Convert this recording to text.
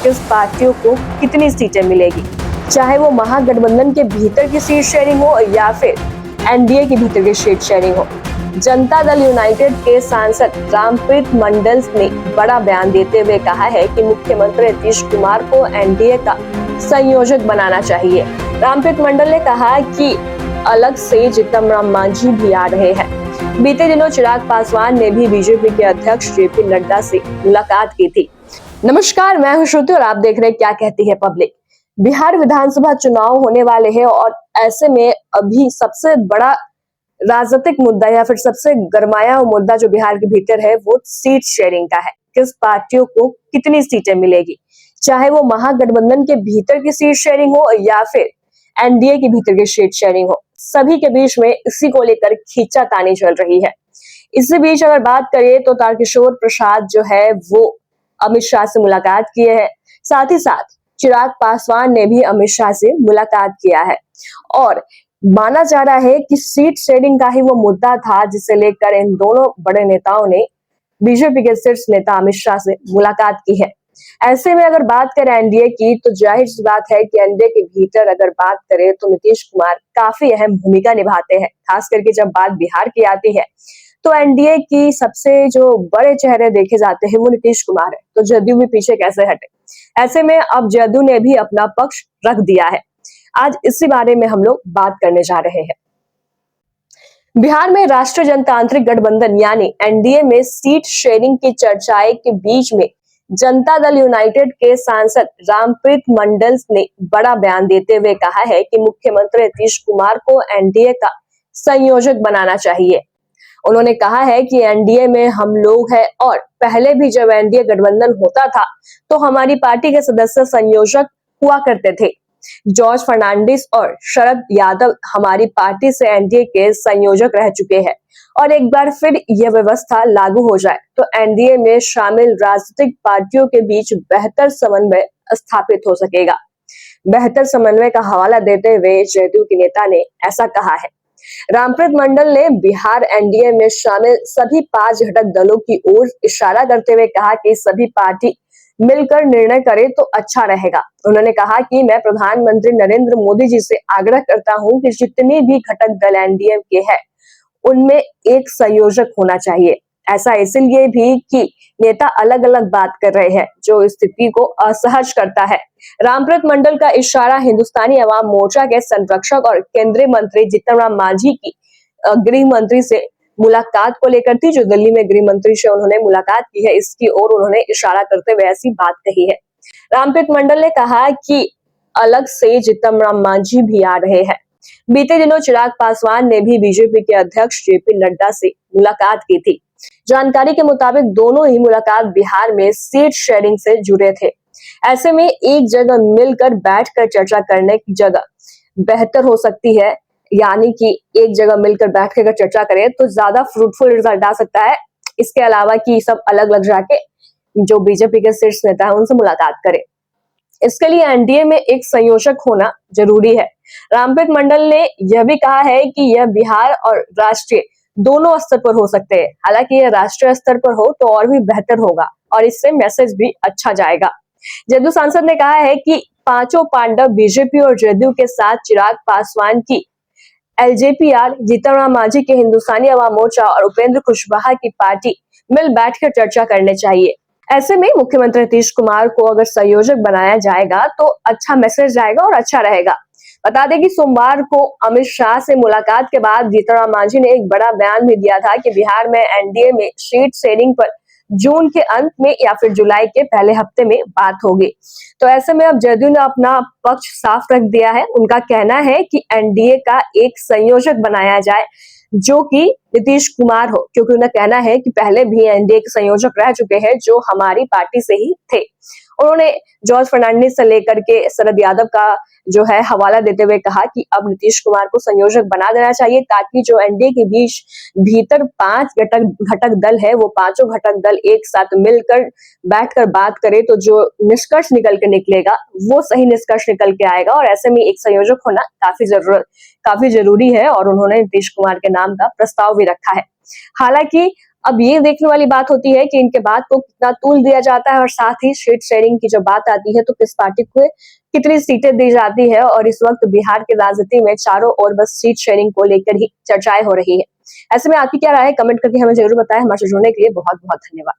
किस पार्टियों को कितनी सीटें मिलेगी, चाहे वो महागठबंधन के भीतर की सीट शेयरिंग हो या फिर एनडीए के भीतर की सीट शेयरिंग हो। जनता दल यूनाइटेड के सांसद रामप्रीत मंडल ने बड़ा बयान देते हुए कहा है कि मुख्यमंत्री नीतीश कुमार को एनडीए का संयोजक बनाना चाहिए। रामप्रीत मंडल ने कहा कि अलग से जीतन राम मांझी भी आ रहे हैं। बीते दिनों चिराग पासवान ने भी बीजेपी के अध्यक्ष जेपी नड्डा से मुलाकात की थी। नमस्कार, मैं हूं श्रुति और आप देख रहे हैं क्या कहती है पब्लिक। बिहार विधानसभा चुनाव होने वाले हैं और ऐसे में अभी सबसे बड़ा राजनीतिक मुद्दा या फिर सबसे गरमाया हुआ मुद्दा जो बिहार के भीतर है वो सीट शेयरिंग का है। किस पार्टियों को कितनी सीटें मिलेगी, चाहे वो महागठबंधन के भीतर की सीट शेयरिंग हो या फिर एनडीए के भीतर की सीट शेयरिंग हो। सभी के बीच में इसी को लेकर खींचातानी चल रही है। इसी बीच अगर बात करें तो तारकिशोर प्रसाद जो है वो अमित शाह से मुलाकात किए हैं। साथ ही साथ चिराग पासवान ने भी अमित शाह से मुलाकात किया है और माना जा रहा है कि सीट शेयरिंग का ही वो मुद्दा था जिसे लेकर इन दोनों बड़े नेताओं ने बीजेपी के शीर्ष नेता अमित शाह से मुलाकात की है। ऐसे में अगर बात करें एनडीए की तो जाहिर सी बात है कि एनडीए के भीतर अगर बात करें तो नीतीश कुमार काफी अहम भूमिका निभाते हैं। खास करके जब बात बिहार की आती है तो एनडीए की सबसे जो बड़े चेहरे देखे जाते हैं वो नीतीश कुमार है, तो जदयू भी पीछे कैसे हटे। ऐसे में अब जदयू ने भी अपना पक्ष रख दिया है। आज इसी बारे में हम लोग बात करने जा रहे हैं। बिहार में राष्ट्रीय जनतांत्रिक गठबंधन यानी एनडीए में सीट शेयरिंग की चर्चाएं के बीच में जनता दल यूनाइटेड के सांसद रामप्रीत मंडल ने बड़ा बयान देते हुए कहा है कि मुख्यमंत्री नीतीश कुमार को एनडीए का संयोजक बनाना चाहिए। उन्होंने कहा है कि एनडीए में हम लोग हैं और पहले भी जब एनडीए गठबंधन होता था तो हमारी पार्टी के सदस्य संयोजक हुआ करते थे। जॉर्ज फर्नांडिस और शरद यादव हमारी पार्टी से एनडीए के संयोजक रह चुके हैं और एक बार फिर यह व्यवस्था लागू हो जाए तो एनडीए में शामिल राजनीतिक पार्टियों के बीच बेहतर समन्वय स्थापित हो सकेगा। बेहतर समन्वय का हवाला देते हुए जदयू के नेता ने ऐसा कहा है। रामप्रीत मंडल ने बिहार एनडीए में शामिल सभी 5 घटक दलों की ओर इशारा करते हुए कहा कि सभी पार्टी मिलकर निर्णय करे तो अच्छा रहेगा। उन्होंने कहा कि मैं प्रधानमंत्री नरेंद्र मोदी जी से आग्रह करता हूं कि जितने भी घटक दल एनडीए के हैं उनमें एक संयोजक होना चाहिए। ऐसा इसलिए भी कि नेता अलग अलग बात कर रहे हैं जो स्थिति को असहज करता है। रामप्रीत मंडल का इशारा हिंदुस्तानी अवाम मोर्चा के संरक्षक और केंद्रीय मंत्री जीतन राम मांझी की गृह मंत्री से मुलाकात को लेकर थी, जो दिल्ली में गृह मंत्री से उन्होंने मुलाकात की है। इसकी ओर उन्होंने इशारा करते हुए ऐसी बात कही है। रामप्रीत मंडल ने कहा कि अलग से जीतन राम मांझी भी आ रहे हैं। बीते दिनों चिराग पासवान ने भी बीजेपी के अध्यक्ष जेपी नड्डा से मुलाकात की थी। जानकारी के मुताबिक दोनों ही मुलाकात बिहार में सीट शेयरिंग से जुड़े थे। ऐसे में एक जगह मिलकर बैठकर चर्चा करने की जगह बेहतर हो सकती है, यानी कि एक जगह मिलकर बैठकर चर्चा करें तो ज्यादा फ्रूटफुल रिजल्ट आ सकता है। इसके अलावा कि सब अलग अलग जाके जो बीजेपी के शीर्ष नेता है उनसे मुलाकात करें। इसके लिए एनडीए में एक संयोजक होना जरूरी है। रामप्रीत मंडल ने यह भी कहा है कि यह बिहार और राष्ट्रीय दोनों स्तर पर हो सकते हैं। हालांकि यह राष्ट्रीय स्तर पर हो तो और भी बेहतर होगा और इससे मैसेज भी अच्छा जाएगा। जदयू सांसद ने कहा है कि पांचों पांडव बीजेपी और जदयू के साथ चिराग पासवान की एलजेपीआर, जीतन राम मांझी के हिंदुस्तानी अवाम मोर्चा और उपेंद्र कुशवाहा की पार्टी मिल बैठकर चर्चा करने चाहिए। ऐसे में मुख्यमंत्री नीतीश कुमार को अगर संयोजक बनाया जाएगा तो अच्छा मैसेज जाएगा और अच्छा रहेगा। बता दें कि सोमवार को अमित शाह से मुलाकात के बाद जीतन राम मांझी ने एक बड़ा बयान भी दिया था कि बिहार में एनडीए में सीट शेयरिंग पर जून के अंत में या फिर जुलाई के पहले हफ्ते में बात होगी। तो ऐसे में अब जदयू ने अपना पक्ष साफ रख दिया है। उनका कहना है कि एनडीए का एक संयोजक बनाया जाए जो कि नीतीश कुमार हो, क्योंकि उन्हें कहना है कि पहले भी एनडीए के संयोजक रह चुके हैं जो हमारी पार्टी से ही थे। उन्होंने जॉर्ज फर्नांडिस से लेकर के शरद यादव का जो है हवाला देते हुए कहा कि अब नीतीश कुमार को संयोजक बना देना चाहिए ताकि जो एनडीए के बीच भीतर 5 घटक दल है वो पांचों घटक दल एक साथ मिलकर बैठकर बात करे तो जो निष्कर्ष निकल के निकलेगा वो सही निष्कर्ष निकल के आएगा। और ऐसे में एक संयोजक होना काफी जरूरी है और उन्होंने नीतीश कुमार के नाम का प्रस्ताव भी रखा है। हालांकि अब ये देखने वाली बात होती है कि इनके बात को कितना तूल दिया जाता है और साथ ही सीट शेयरिंग की जो बात आती है तो किस पार्टी को कितनी सीटें दी जाती है। और इस वक्त बिहार की राजनीति में चारों ओर बस सीट शेयरिंग को लेकर ही चर्चाएं हो रही है। ऐसे में आपकी क्या राय है, कमेंट करके हमें जरूर बताएं। हमारे से जुड़ने के लिए बहुत बहुत धन्यवाद।